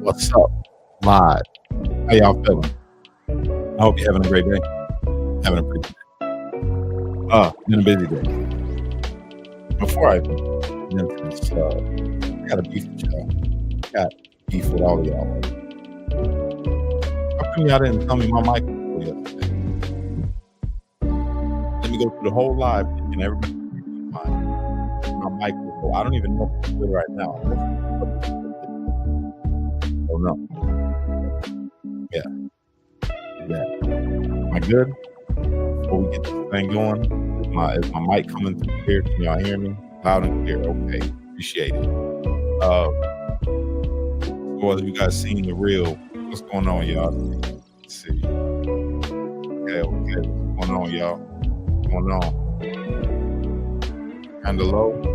What's up? Live. How y'all feeling? I hope you're having a great day. Having a pretty good day. Been a busy day. Before I get into this, I got a beef with y'all. Got beef with all of y'all. How come y'all didn't tell me my mic was full yesterday? Let me go through the whole live and everybody my mic was full. I don't even know if it's good right now. Oh no. Yeah. Yeah. Am I good? Before we get this thing going, is my mic coming through clear? Can y'all hear me? Loud and clear. Okay. Appreciate it. Well, you guys seen the real? What's going on, y'all? Let's see. Okay. What's going on, y'all? What's going on? Kinda low.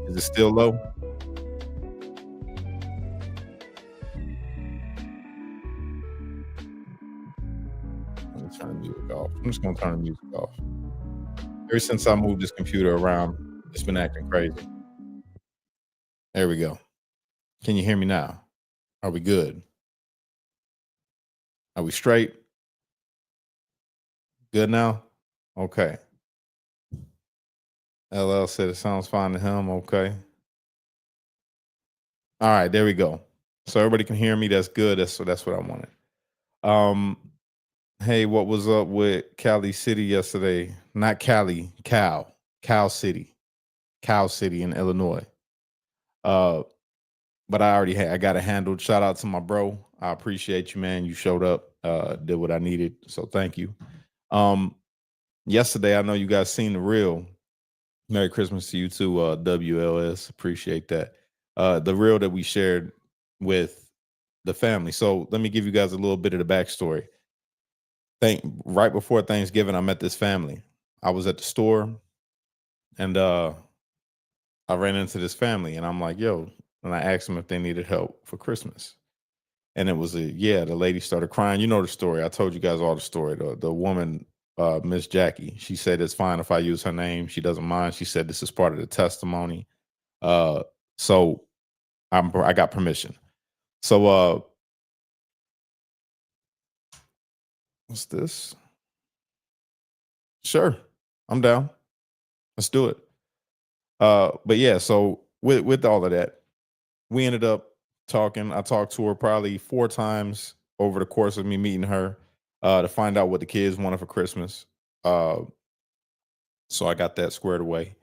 Is it still low? Let me turn the music off. I'm just gonna turn the music off. Ever since I moved this computer around, it's been acting crazy. There we go. Can you hear me now? Are we good? Are we straight? Good now? Okay. LL said it sounds fine to him. Okay. All right, there we go. So everybody can hear me. That's good. That's what I wanted. Hey, what was up with Cali City yesterday? Not Cali, Cal City in Illinois. But I got it handled. Shout out to my bro. I appreciate you, man. You showed up, did what I needed. So thank you. Yesterday, I know you guys seen the reel. Merry Christmas to you too, WLS. Appreciate that. The reel that we shared with the family. So let me give you guys a little bit of the backstory. Right before Thanksgiving, I met this family. I was at the store and I ran into this family and I'm like, yo, and I asked them if they needed help for Christmas. And it was the lady started crying. You know the story. I told you guys all the story. The woman, Miss Jackie, she said it's fine if I use her name. She doesn't mind. She said this is part of the testimony. So I got permission. So what's this? Sure, I'm down. Let's do it. But yeah, so with all of that, we ended up talking. I talked to her probably 4 times over the course of me meeting her to find out what the kids wanted for Christmas. So I got that squared away.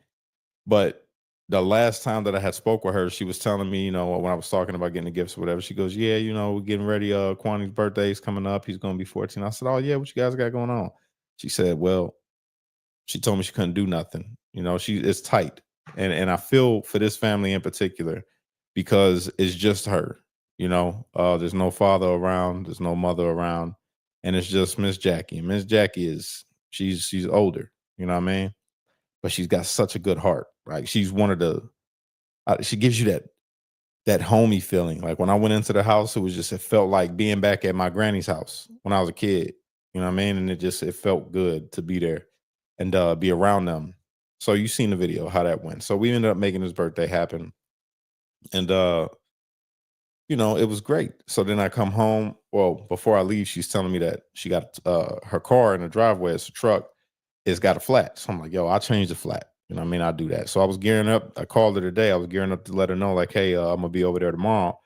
But the last time that I had spoke with her, she was telling me, when I was talking about getting the gifts or whatever, she goes, yeah, we're getting ready. Kwani's birthday is coming up. He's going to be 14. I said, oh yeah, what you guys got going on? She said, well, she told me she couldn't do nothing. It's tight. And I feel for this family in particular, because it's just her, there's no father around, there's no mother around, and it's just Miss Jackie. And Miss Jackie she's older, you know what I mean? But she's got such a good heart. Right? She's one of the she gives you that homey feeling. Like when I went into the house, it felt like being back at my granny's house when I was a kid. You know what I mean? And it felt good to be there and be around them. So you seen the video how that went. So we ended up making his birthday happen. And it was great. So then I come home. Well, before I leave, she's telling me that she got her car in the driveway. It's a truck. It's got a flat. So I'm like, yo, I'll change the flat. You know what I mean? I'll do that. So I was gearing up. I called her today. I was gearing up to let her know, like, hey, I'm going to be over there tomorrow.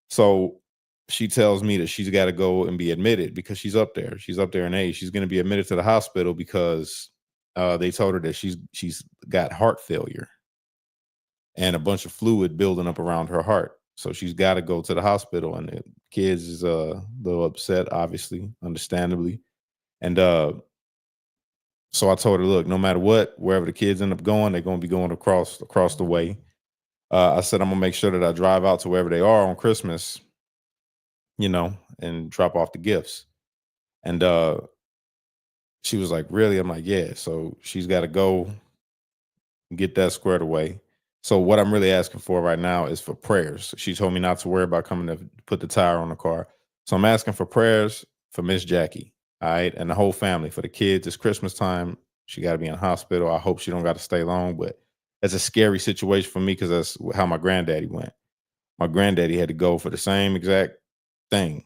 So she tells me that she's got to go and be admitted because she's up there. She's up there in age. She's going to be admitted to the hospital because they told her that she's got heart failure and a bunch of fluid building up around her heart. So she's got to go to the hospital, and the kids is a little upset, obviously, understandably. And so I told her, look, no matter what, wherever the kids end up going, they're going to be going across the way. I said, I'm going to make sure that I drive out to wherever they are on Christmas, and drop off the gifts. And she was like, really? I'm like, yeah. So she's got to go get that squared away. So what I'm really asking for right now is for prayers. She told me not to worry about coming to put the tire on the car. So I'm asking for prayers for Miss Jackie. All right. And the whole family for the kids. It's Christmas time. She got to be in hospital. I hope she don't got to stay long, but it's a scary situation for me because that's how my granddaddy went. My granddaddy had to go for the same exact thing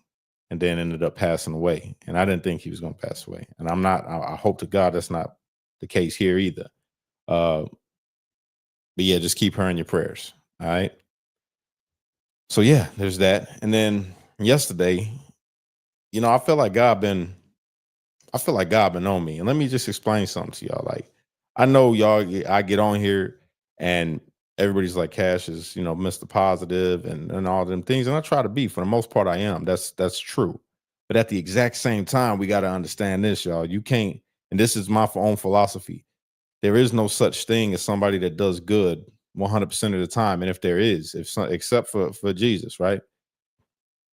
and then ended up passing away. And I didn't think he was going to pass away. And I'm not, I hope to God that's not the case here either. Uh, but yeah, just keep her in your prayers. All right. So yeah, there's that. And then yesterday, I feel like God been on me. And let me just explain something to y'all. Like, I know y'all, I get on here and everybody's like, Cash is, Mr. Positive and all them things. And I try to be, for the most part, I am. That's true. But at the exact same time, we got to understand this, y'all. You can't, and this is my own philosophy. There is no such thing as somebody that does good 100% of the time. And if there is, except for Jesus, right?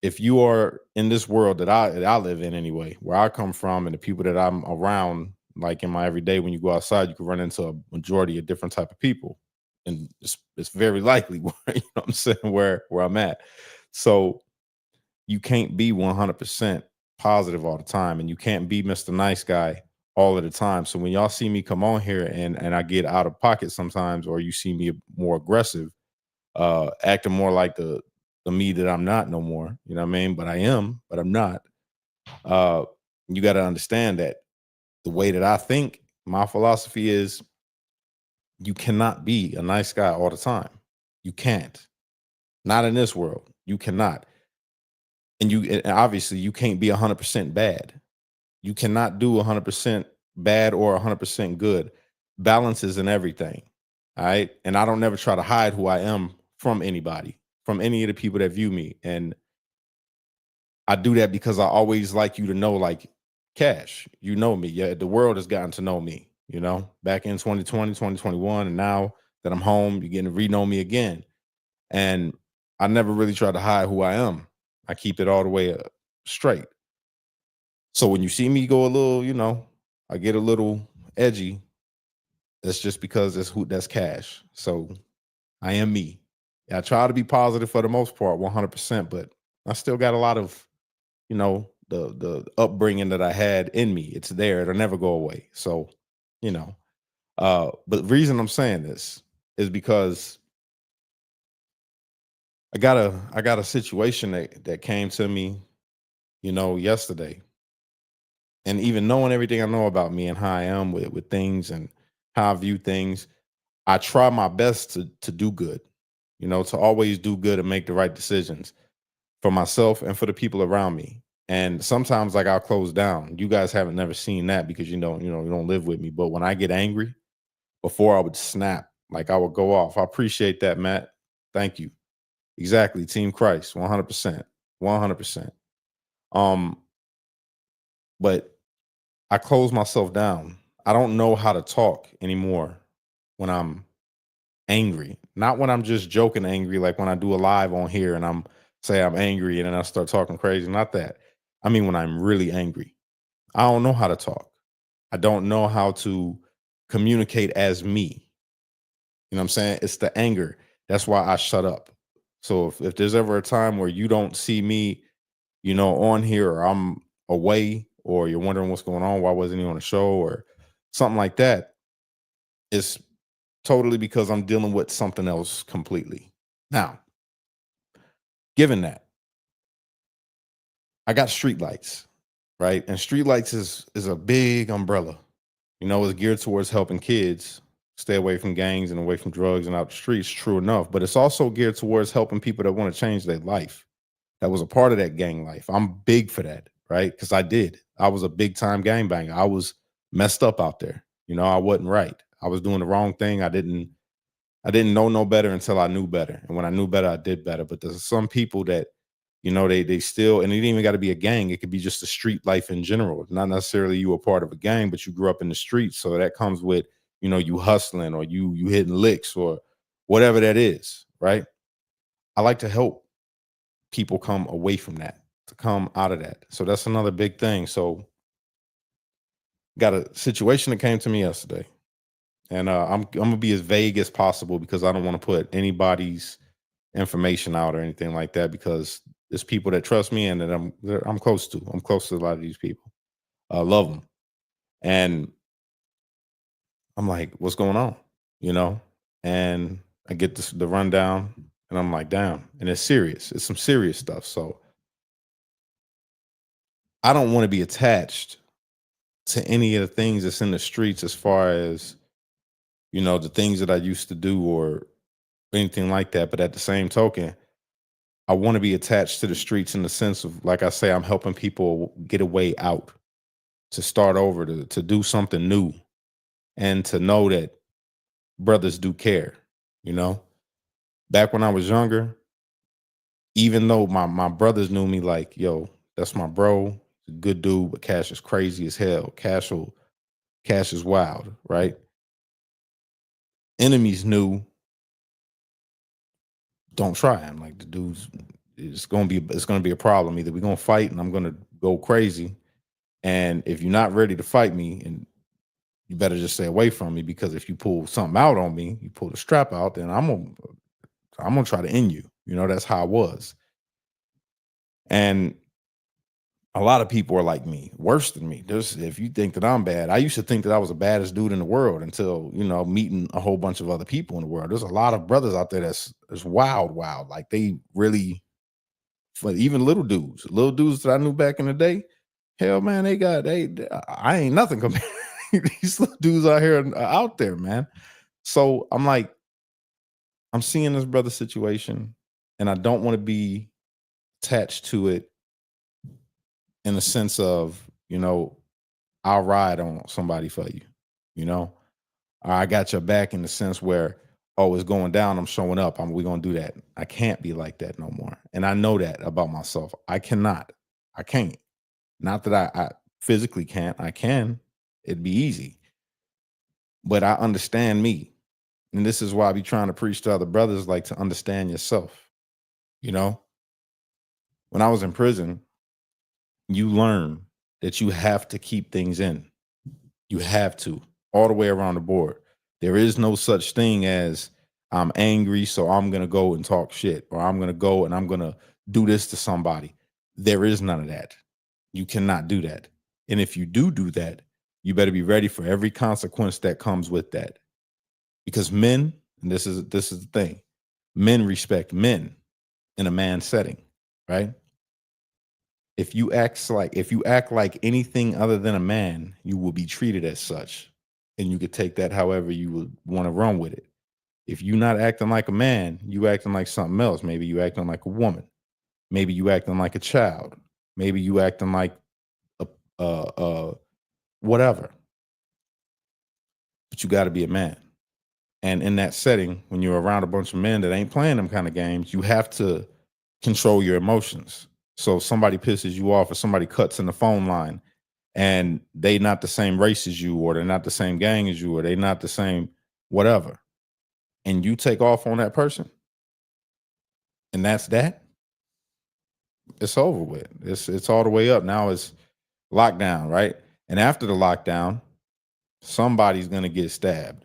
If you are in this world that I live in anyway, where I come from, and the people that I'm around, like in my everyday, when you go outside, you can run into a majority of different type of people, and it's very likely where, what I'm saying, where I'm at. So you can't be 100% positive all the time, and you can't be Mr. Nice Guy all of the time. So when y'all see me come on here and I get out of pocket sometimes, or you see me more aggressive, acting more like the me that I'm not no more. You know what I mean? But I am, but I'm not. Uh, you got to understand that the way that I think, my philosophy is you cannot be a nice guy all the time. You can't. Not in this world. You cannot. And obviously you can't be 100% bad. You cannot do 100% bad or 100% good. Balance is in everything. All right. And I don't never try to hide who I am from anybody, from any of the people that view me. And I do that because I always like you to know, like, Cash, you know me. Yeah, the world has gotten to know me, back in 2020, 2021. And now that I'm home, you're getting to re-know me again. And I never really try to hide who I am. I keep it all the way straight. So when you see me go a little, I get a little edgy. That's just because that's Cash. So I am me. I try to be positive for the most part, 100%, but I still got a lot of, the upbringing that I had in me. It's there. It'll never go away. So, you know, but the reason I'm saying this is because I got a situation that came to me, yesterday. And even knowing everything I know about me and how I am with things and how I view things, I try my best to do good, to always do good and make the right decisions for myself and for the people around me. And sometimes, like, I'll close down. You guys haven't never seen that because you don't live with me. But when I get angry, before I would snap, like I would go off. I appreciate that, Matt. Thank you. Exactly. Team Christ, 100%. 100%. Um, but I close myself down. I don't know how to talk anymore when I'm angry. Not when I'm just joking angry, like when I do a live on here and I'm angry and then I start talking crazy. Not that. I mean when I'm really angry. I don't know how to talk. I don't know how to communicate as me. You know what I'm saying? It's the anger. That's why I shut up. So if there's ever a time where you don't see me, on here, or I'm away, or you're wondering what's going on, why wasn't he on the show or something like that, it's totally because I'm dealing with something else completely. Now, given that, I got street lights, right? And street lights is a big umbrella. It's geared towards helping kids stay away from gangs and away from drugs and out the streets, true enough. But it's also geared towards helping people that want to change their life. That was a part of that gang life. I'm big for that, right? Because I did. I was a big time gang banger. I was messed up out there. I wasn't right. I was doing the wrong thing. I didn't know no better until I knew better. And when I knew better, I did better. But there's some people that, they still, and it ain't even got to be a gang. It could be just the street life in general. Not necessarily you a part of a gang, but you grew up in the streets. So that comes with, you hustling, or you hitting licks, or whatever that is, right? I like to help people come away from that, to come out of that. So that's another big thing. So got a situation that came to me yesterday. And I'm gonna be as vague as possible because I don't want to put anybody's information out or anything like that, because There's people that trust me and that I'm close to. I'm close to a lot of these people. I love them. And I'm like, what's going on? You know? And I get the rundown and I'm like, damn. And it's serious. It's some serious stuff. So I don't want to be attached to any of the things that's in the streets as far as, the things that I used to do or anything like that. But at the same token, I want to be attached to the streets in the sense of, like I say, I'm helping people get a way out, to start over, to do something new, and to know that brothers do care. You know, back when I was younger, even though my brothers knew me like, yo, that's my bro, good dude, but Cash is crazy as hell. Cash is wild, right? Enemies knew, don't try him. Like the dude's, it's gonna be a problem. Either we're gonna fight and I'm gonna go crazy. And if you're not ready to fight me, and you better just stay away from me, because if you pull something out on me, you pull the strap out, then I'm gonna try to end you. That's how I was. And a lot of people are like me, worse than me. If you think that I'm bad, I used to think that I was the baddest dude in the world until, meeting a whole bunch of other people in the world. There's a lot of brothers out there that's wild, wild. Like they really, even little dudes that I knew back in the day. Hell, man, I ain't nothing compared. These little dudes out here are out there, man. So I'm like, I'm seeing this brother situation, and I don't want to be attached to it in the sense of, I'll ride on somebody for you, you know, or I got your back in the sense where, oh, it's going down, I'm showing up, we're gonna do that. I can't be like that no more. And I know that about myself. I cannot. I can't. Not that I physically can't. I can. It'd be easy. But I understand me. And this is why I be trying to preach to other brothers, like, to understand yourself. You know, when I was in prison, you learn that you have to keep things in. You have to, all the way around the board. There is no such thing as, I'm angry, so I'm going to go and talk shit, or I'm going to go and I'm going to do this to somebody. There is none of that. You cannot do that. And if you do that, you better be ready for every consequence that comes with that. Because men, and this is the thing, men respect men in a man setting, right? If you act like anything other than a man, you will be treated as such. And you could take that however you would want to run with it. If you're not acting like a man, you acting like something else. Maybe you acting like a woman. Maybe you acting like a child. Maybe you acting like a whatever. But you got to be a man. And in that setting, when you're around a bunch of men that ain't playing them kind of games, you have to control your emotions. So if somebody pisses you off, or somebody cuts in the phone line, and they not the same race as you, or they're not the same gang as you, or they not the same whatever, and you take off on that person, and that's that, it's over with. It's all the way up. Now it's lockdown, right? And after the lockdown, somebody's gonna get stabbed.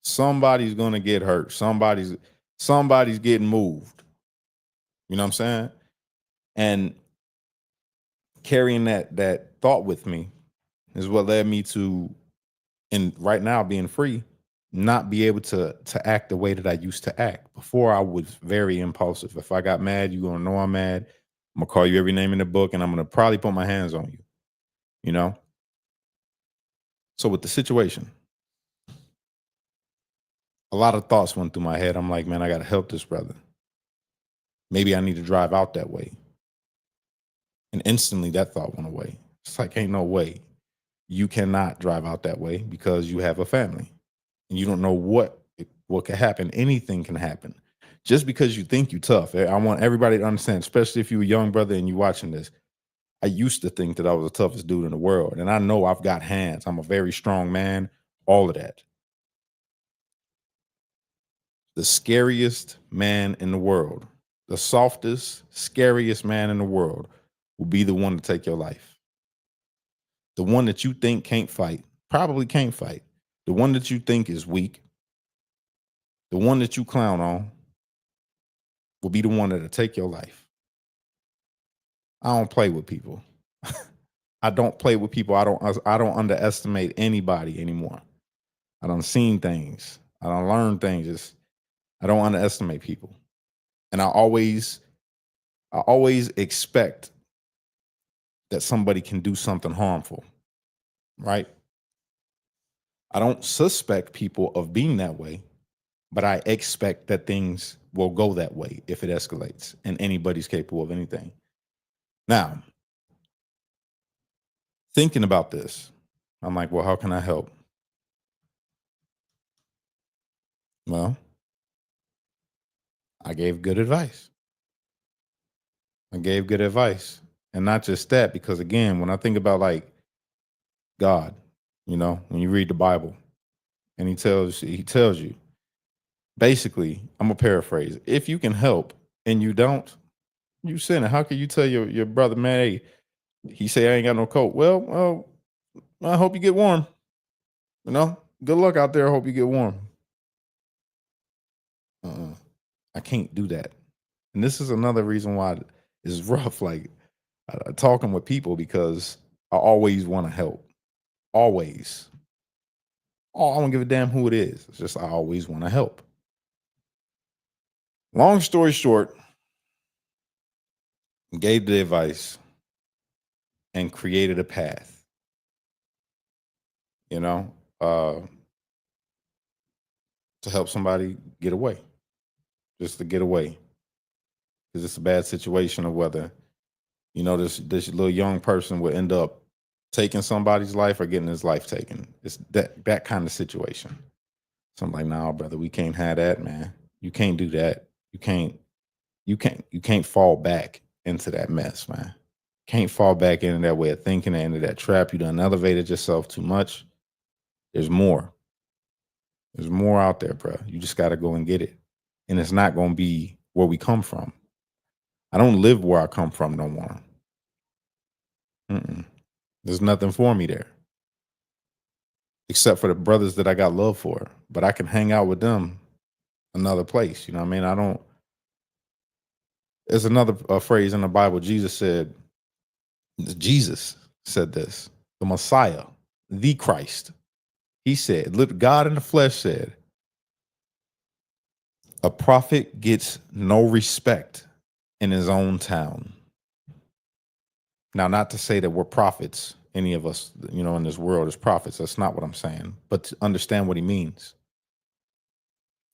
Somebody's gonna get hurt. Somebody's getting moved. You know what I'm saying? And carrying that thought with me is what led me to, and right now being free, not be able to act the way that I used to act. Before, I was very impulsive. If I got mad, you're gonna know I'm mad. I'm gonna call you every name in the book, and I'm gonna probably put my hands on you, you know? So with the situation, a lot of thoughts went through my head. I'm like, man, I gotta help this brother. Maybe I need to drive out that way. And instantly that thought went away. It's like, ain't no way. You cannot drive out that way, because you have a family. And you don't know what could happen. Anything can happen. Just because you think you tough. I want everybody to understand, especially if you're a young brother and you watching this. I used to think that I was the toughest dude in the world. And I know I've got hands. I'm a very strong man. All of that. The scariest man in the world, the softest, scariest man in the world, will be the one to take your life. The one that you think can't fight, probably can't fight. The one that you think is weak, the one that you clown on, will be the one that'll take your life. I don't play with people. I don't play with people. I don't underestimate anybody anymore. I don't seen things. I don't learn things. I don't underestimate people. And I always expect that somebody can do something harmful, right? I don't suspect people of being that way, but I expect that things will go that way if it escalates and anybody's capable of anything. Now, thinking about this, I'm like, well, how can I help? Well, I gave good advice. I gave good advice. And not just that, because again, when I think about like God, when you read the Bible and he tells you, basically, I'm gonna paraphrase, if you can help and you don't, you sinning. How can you tell your brother, man, hey, he say I ain't got no coat? Well, I hope you get warm. Good luck out there. I hope you get warm. Uh-uh. I can't do that. And this is another reason why it's rough. Like talking with people because I always want to help. Always. Oh, I don't give a damn who it is. It's just I always want to help. Long story short, gave the advice and created a path, you know, uh, to help somebody get away, just to get away. Because it's a bad situation of whether, this little young person would end up taking somebody's life or getting his life taken. It's that kind of situation. So I'm like, nah, brother, we can't have that, man. You can't do that. You can't fall back into that mess, man. Can't fall back into that way of thinking and into that trap. You done elevated yourself too much. There's more. There's more out there, bro. You just got to go and get it. And it's not going to be where we come from. I don't live where I come from no more. Mm-mm. There's nothing for me there except for the brothers that I got love for. But I can hang out with them another place. You know what I mean? I don't. There's another phrase in the Bible. Jesus said this, the Messiah, the Christ. He said, look, God in the flesh said, a prophet gets no respect in his own town. Now, not to say that we're prophets, any of us, in this world is prophets. That's not what I'm saying. But to understand what he means.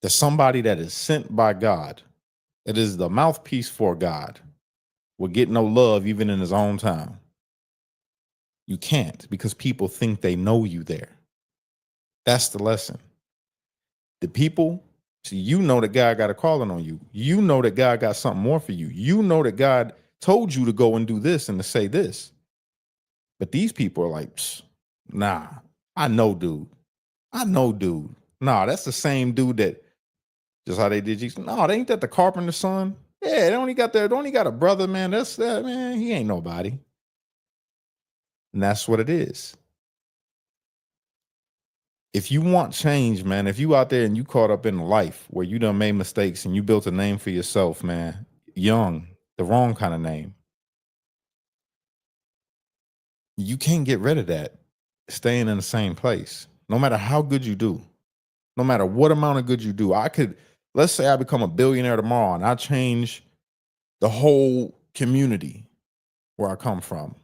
That somebody that is sent by God, that is the mouthpiece for God, will get no love even in his own town. You can't because people think they know you there. That's the lesson. The people, see, that God got a calling on you. You know that God got something more for you. You know that God told you to go and do this and to say this. But these people are like, nah, I know, dude. I know, dude. Nah, that's the same dude that just how they did Jesus. No, they ain't that the carpenter's son. Yeah, they only got a brother, man. That's that, man. He ain't nobody. And that's what it is. If you want change, man, if you out there and you caught up in life where you done made mistakes and you built a name for yourself, man, young, the wrong kind of name, you can't get rid of that staying in the same place. No matter how good you do, no matter what amount of good you do, let's say I become a billionaire tomorrow and I change the whole community where I come from.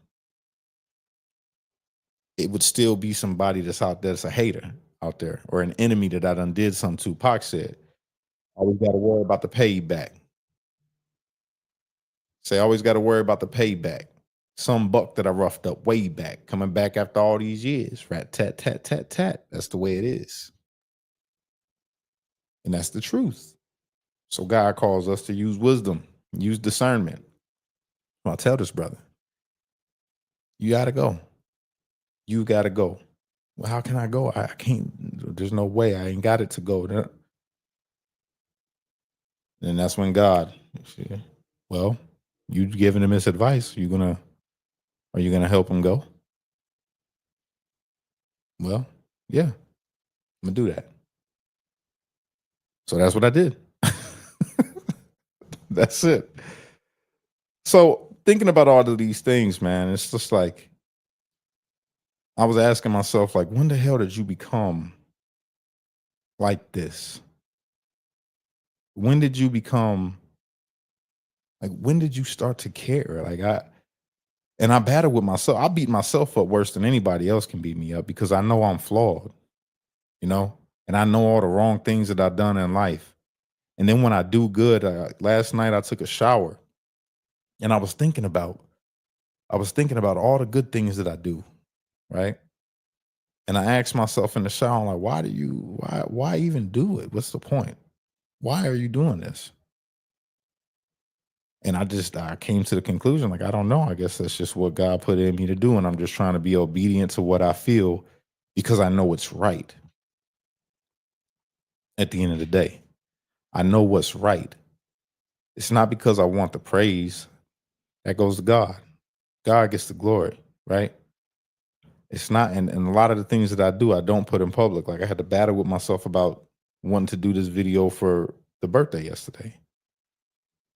It would still be somebody that's out there that's a hater out there or an enemy that I done did something to. Pac said, always got to worry about the payback. Say, always got to worry about the payback. Some buck that I roughed up way back, coming back after all these years. Rat tat tat tat tat. That's the way it is. And that's the truth. So God calls us to use wisdom, use discernment. Well, I tell this brother, you gotta go. You gotta go. Well, how can I go? I can't. There's no way. I ain't got it to go. And that's when God, well, you giving him this advice. Are you gonna help him go? Well, yeah, I'm gonna do that. So that's what I did. That's it. So thinking about all of these things, man, it's just like I was asking myself, like, when the hell did you become like this? When did you become like when did you start to care? I battle with myself. I beat myself up worse than anybody else can beat me up because I know I'm flawed, you know, and I know all the wrong things that I've done in life. And then when I do good, last night I took a shower and I was thinking about all the good things that I do, right? And I asked myself in the shower, I'm like, why even do it? What's the point? Why are you doing this? And I came to the conclusion, like, I don't know. I guess that's just what God put in me to do. And I'm just trying to be obedient to what I feel because I know it's right at the end of the day. I know what's right. It's not because I want the praise that goes to God. God gets the glory, right? It's not, and a lot of the things that I do, I don't put in public. Like I had to battle with myself about wanting to do this video for the birthday yesterday.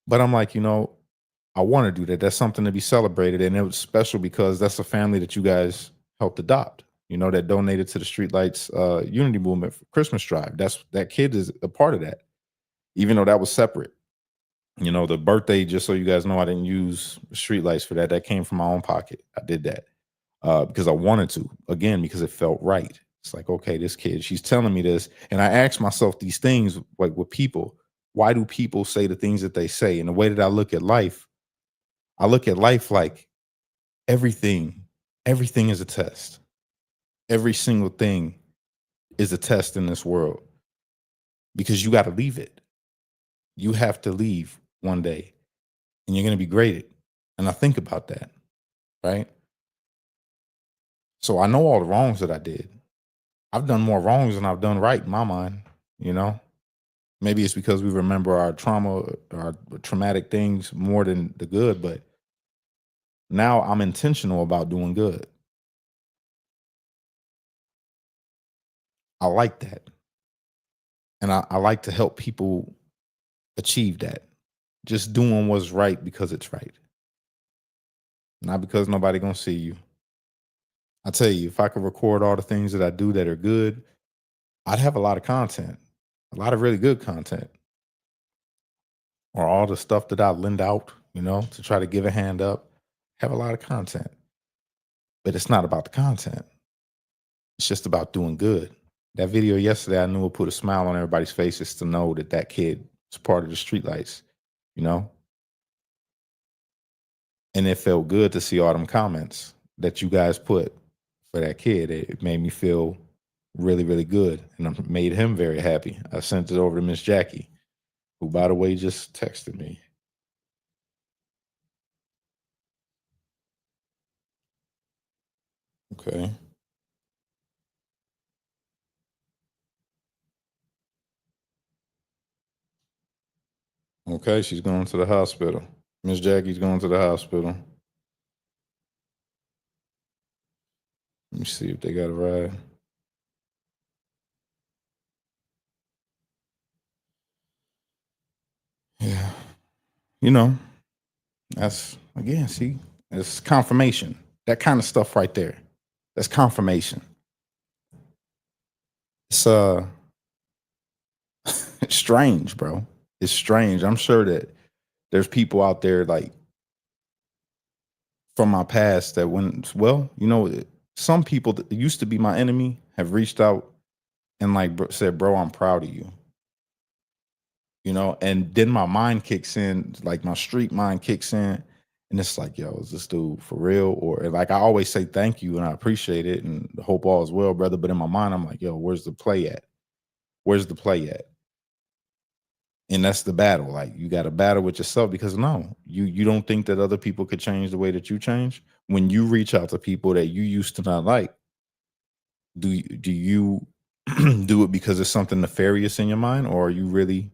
But I'm like, I want to do that. That's something to be celebrated. And it was special because that's a family that you guys helped adopt, that donated to the Streetlights Unity Movement for Christmas Drive. That kid is a part of that, even though that was separate. The birthday, just so you guys know, I didn't use Streetlights for that. That came from my own pocket. I did that because I wanted to, again, because it felt right. It's like, okay, this kid, she's telling me this. And I ask myself these things like with people, why do people say the things that they say? And the way that I look at life like everything, everything is a test. Every single thing is a test in this world because you got to leave it. You have to leave one day and you're going to be graded. And I think about that, right? So I know all the wrongs that I did. I've done more wrongs than I've done right in my mind, you know? Maybe it's because we remember our trauma, our traumatic things more than the good, but now I'm intentional about doing good. I like that. And I like to help people achieve that. Just doing what's right because it's right. Not because nobody gonna see you. I tell you, if I could record all the things that I do that are good, I'd have a lot of content, a lot of really good content, or all the stuff that I lend out, to try to give a hand up. Have a lot of content, but it's not about the content. It's just about doing good. That video yesterday, I knew would put a smile on everybody's faces to know that that kid is part of the streetlights, you know? And it felt good to see all them comments that you guys put for that kid. It made me feel really, really good. And it made him very happy. I sent it over to Miss Jackie, who, by the way, just texted me. Okay. Okay, she's going to the hospital. Miss Jackie's going to the hospital. Let me see if they got a ride. Yeah. You know, that's again, see, it's confirmation. That kind of stuff right there. That's confirmation. It's it's strange, bro. It's strange. I'm sure that there's people out there like from my past that some people that used to be my enemy have reached out and like said, "Bro, I'm proud of you." And then my mind kicks in, like my street mind kicks in, and it's like, yo, is this dude for real? Or like I always say thank you and I appreciate it and hope all is well, brother. But in my mind, I'm like, yo, where's the play at? Where's the play at? And that's the battle. Like you got to battle with yourself because no, you don't think that other people could change the way that you change. When you reach out to people that you used to not like, do you do it because it's something nefarious in your mind, or are you really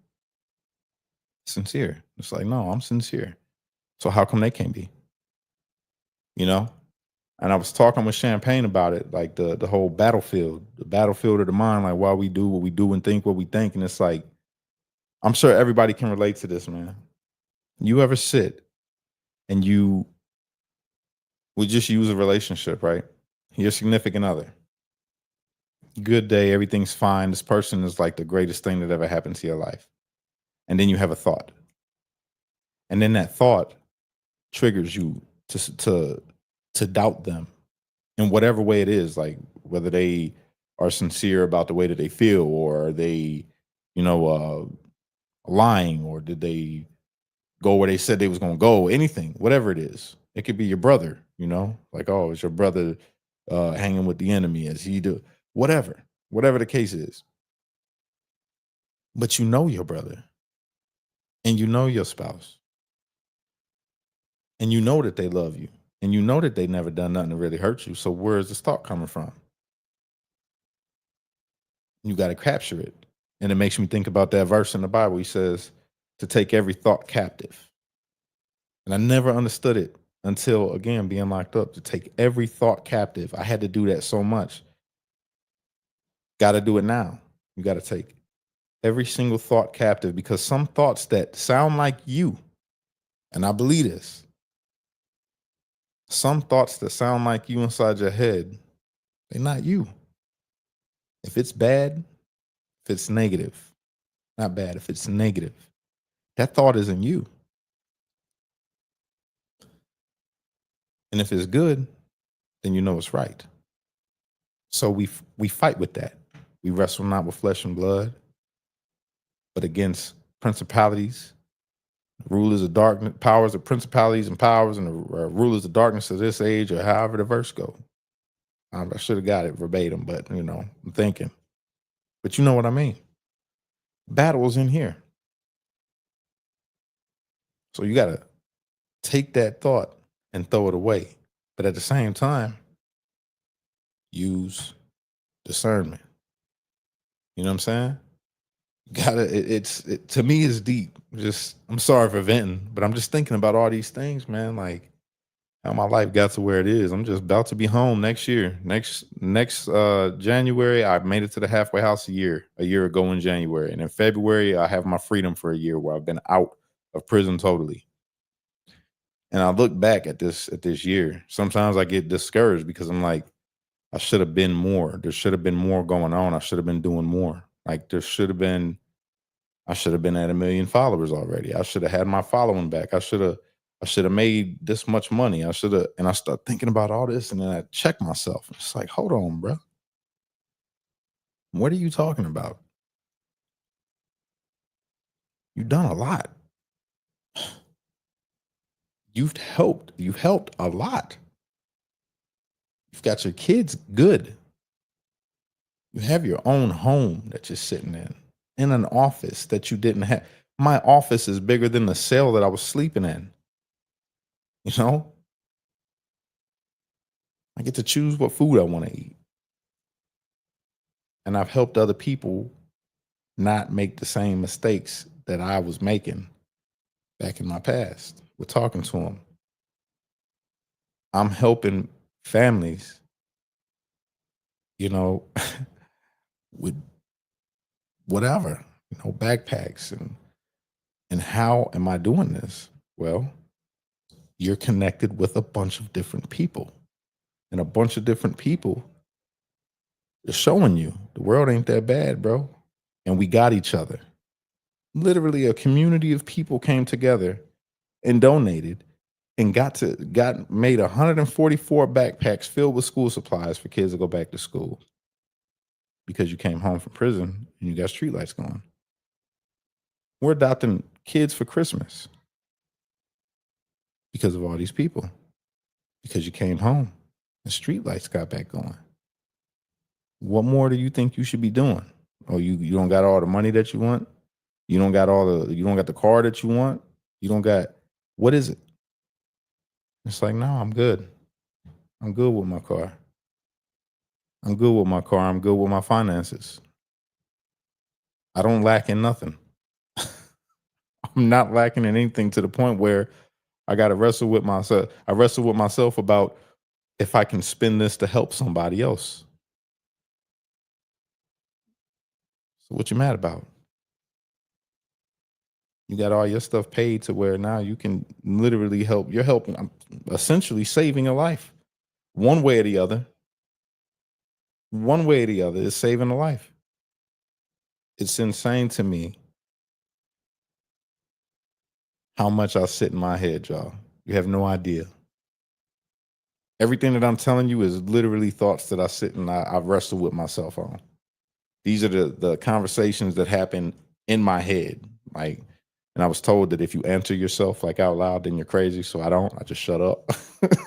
sincere? It's like, no, I'm sincere. So how come they can't be? You know? And I was talking with Champagne about it, like the whole battlefield, the battlefield of the mind, like why we do what we do and think what we think. And it's like, I'm sure everybody can relate to this, man. You ever sit and you we just use a relationship, right? Your significant other. Good day, everything's fine. This person is like the greatest thing that ever happened to your life. And then you have a thought. And then that thought triggers you to to doubt them in whatever way it is, like whether they are sincere about the way that they feel, or are they, you know, lying, or did they go where they said they was gonna go, anything, whatever it is. It could be your brother, like, oh, is your brother hanging with the enemy as he do, whatever the case is. But you know your brother, and you know your spouse, and you know that they love you, and you know that they never done nothing to really hurt you. So where is this thought coming from? You got to capture it. And it makes me think about that verse in the Bible. He says to take every thought captive. And I never understood it until, again, being locked up, to take every thought captive. I had to do that so much. Got to do it now. You got to take every single thought captive, because some thoughts that sound like you, and I believe this, some thoughts that sound like you inside your head, they're not you. If it's bad, if it's negative, not bad, if it's negative, that thought isn't you. And if it's good, then you know it's right. So we fight with that. We wrestle not with flesh and blood, but against principalities, rulers of darkness, powers of principalities and powers, and the rulers of darkness of this age, or however the verse go. I should have got it verbatim, but I'm thinking. But you know what I mean. Battles in here. So you got to take that thought and throw it away. But at the same time, use discernment. You know what I'm saying? Gotta to me it's deep. Just, I'm sorry for venting, but I'm just thinking about all these things, man. Like how my life got to where it is. I'm just about to be home next year. Next January, I made it to the halfway house a year ago in January. And in February, I have my freedom for a year, where I've been out of prison totally. And I look back at this year. Sometimes I get discouraged because I'm like, I should have been more. There should have been more going on. I should have been doing more. Like I should have been at 1 million followers already. I should have had my following back. I should have made this much money. I should have. And I start thinking about all this, and then I check myself. It's like, hold on, bro. What are you talking about? You've done a lot. You've helped. You've helped a lot. You've got your kids good. You have your own home that you're sitting in an office that you didn't have. My office is bigger than the cell that I was sleeping in. You know, I get to choose what food I want to eat. And I've helped other people not make the same mistakes that I was making back in my past. We're talking to them. I'm helping families, you know, with whatever, backpacks, and how am I doing this? Well, you're connected with a bunch of different people, and a bunch of different people are showing you the world ain't that bad, bro. And we got each other. Literally, a community of people came together and donated and got made 144 backpacks filled with school supplies for kids to go back to school, because you came home from prison and you got streetlights going. We're adopting kids for Christmas because of all these people, because you came home and streetlights got back going. What more do you think you should be doing? Oh, you don't got all the money that you want? You don't got the car that you want? You don't got, what is it? It's like, no, I'm good. I'm good with my car. I'm good with my car. I'm good with my finances. I don't lack in nothing. I'm not lacking in anything, to the point where I got to wrestle with myself. I wrestle with myself about if I can spend this to help somebody else. So what you mad about? You got all your stuff paid to where now you can literally help. You're helping, essentially saving a life one way or the other. One way or the other is saving a life. It's insane to me how much I sit in my head, y'all. You have no idea. Everything that I'm telling you is literally thoughts that I sit and I wrestle with myself on. These are the conversations that happen in my head. Like, and I was told that if you answer yourself like out loud, then you're crazy. So I don't. I just shut up.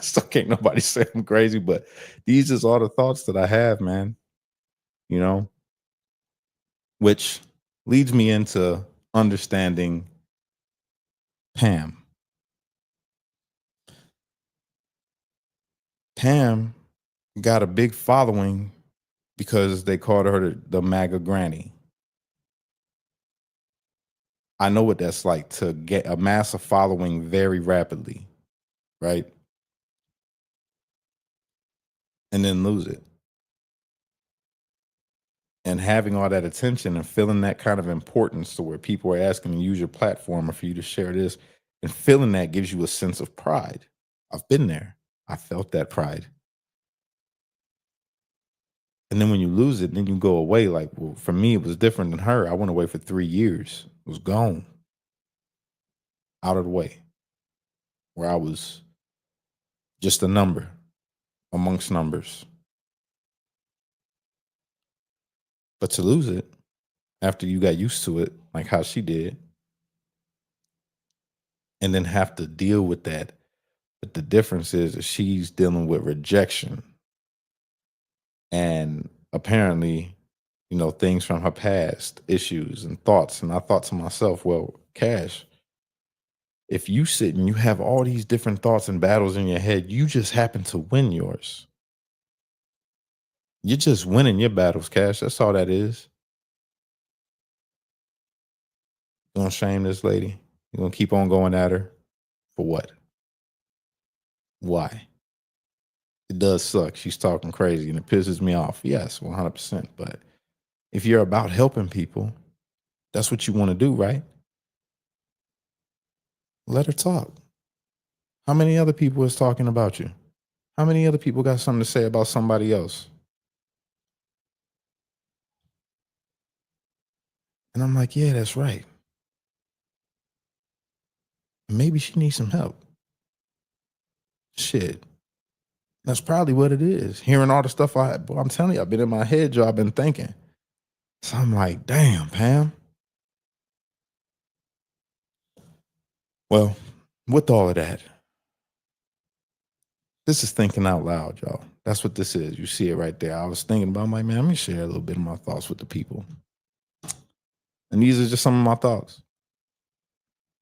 So can't nobody say I'm crazy. But these is all the thoughts that I have, man. You know, which leads me into understanding Pam. Pam got a big following because they called her the MAGA granny. I know what that's like to get amass a following very rapidly, right? And then lose it. And having all that attention and feeling that kind of importance to where people are asking to use your platform or for you to share this and feeling that gives you a sense of pride. I've been there. I felt that pride. And then when you lose it, then you go away. Like, well, for me, it was different than her. I went away for 3 years. It was gone, out of the way, where I was just a number amongst numbers. But to lose it after you got used to it, like how she did, and then have to deal with that. But the difference is that she's dealing with rejection and apparently, things from her past, issues and thoughts. And I thought to myself, well, Cash, if you sit and you have all these different thoughts and battles in your head, you just happen to win yours. You're just winning your battles, Cash. That's all that is. You're gonna shame this lady. You're gonna keep on going at her. For what? Why? It does suck. She's talking crazy and it pisses me off. Yes, 100%. But if you're about helping people, that's what you want to do, right? Let her talk. How many other people is talking about you? How many other people got something to say about somebody else? And I'm like, yeah, that's right. Maybe she needs some help. Shit. That's probably what it is. Hearing all the stuff I'm telling you, I've been in my head, Joe. I've been thinking. So I'm like, damn, Pam. Well, with all of that, this is thinking out loud, y'all. That's what this is. You see it right there. I was thinking about, I'm like, man, let me share a little bit of my thoughts with the people. And these are just some of my thoughts.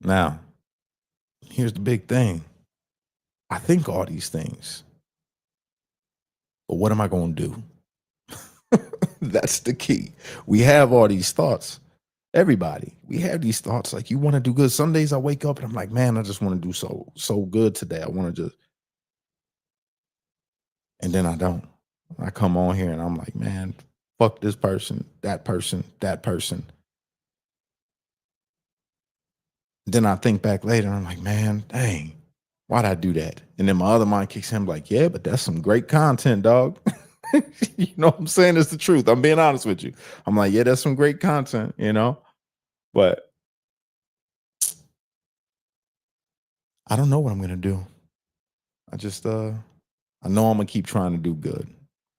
Now, here's the big thing. I think all these things, but what am I going to do? That's the key. We have all these thoughts. Everybody, we have these thoughts. Like, you want to do good. Some days I wake up and I'm like, man, I just want to do so good today. I want to just, and then I don't. I come on here and I'm like, man, fuck this person, that person, that person. Then I think back later and I'm like, man, dang, why'd I do that? And then my other mind kicks in, like, yeah, but that's some great content, dog. You know what I'm saying? It's the truth. I'm being honest with you. I'm like, yeah, that's some great content, but I don't know what I'm gonna do. I just I know I'm gonna keep trying to do good.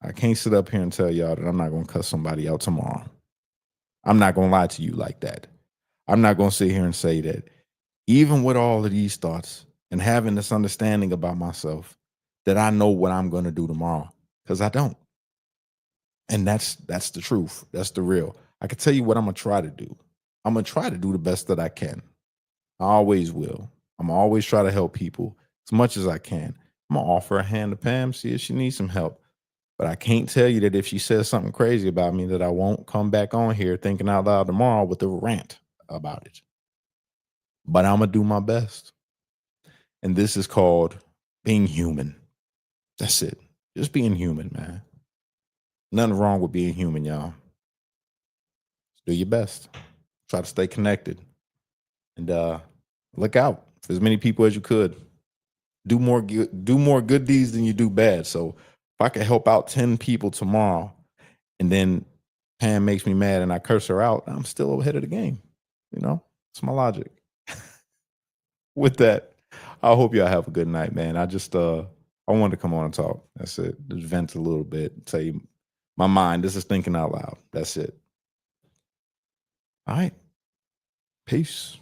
I can't sit up here and tell y'all that I'm not gonna cuss somebody out tomorrow. I'm not gonna lie to you like that. I'm not gonna sit here and say that even with all of these thoughts and having this understanding about myself, that I know what I'm gonna do tomorrow. Because I don't. And that's the truth. That's the real. I can tell you what I'm gonna try to do. I'm gonna try to do the best that I can. I always will. I'm always try to help people as much as I can. I'm gonna offer a hand to Pam, see if she needs some help. But I can't tell you that if she says something crazy about me, that I won't come back on here thinking out loud tomorrow with a rant about it. But I'm gonna do my best. And this is called being human. That's it. Just being human, man. Nothing wrong with being human, y'all. Do your best. Try to stay connected. And look out for as many people as you could. Do more good deeds than you do bad. So if I could help out 10 people tomorrow and then Pam makes me mad and I curse her out, I'm still ahead of the game. You know, it's my logic. With that, I hope y'all have a good night, man. I wanted to come on and talk. That's it. Just vent a little bit. Tell you my mind. This is thinking out loud. That's it. All right. Peace.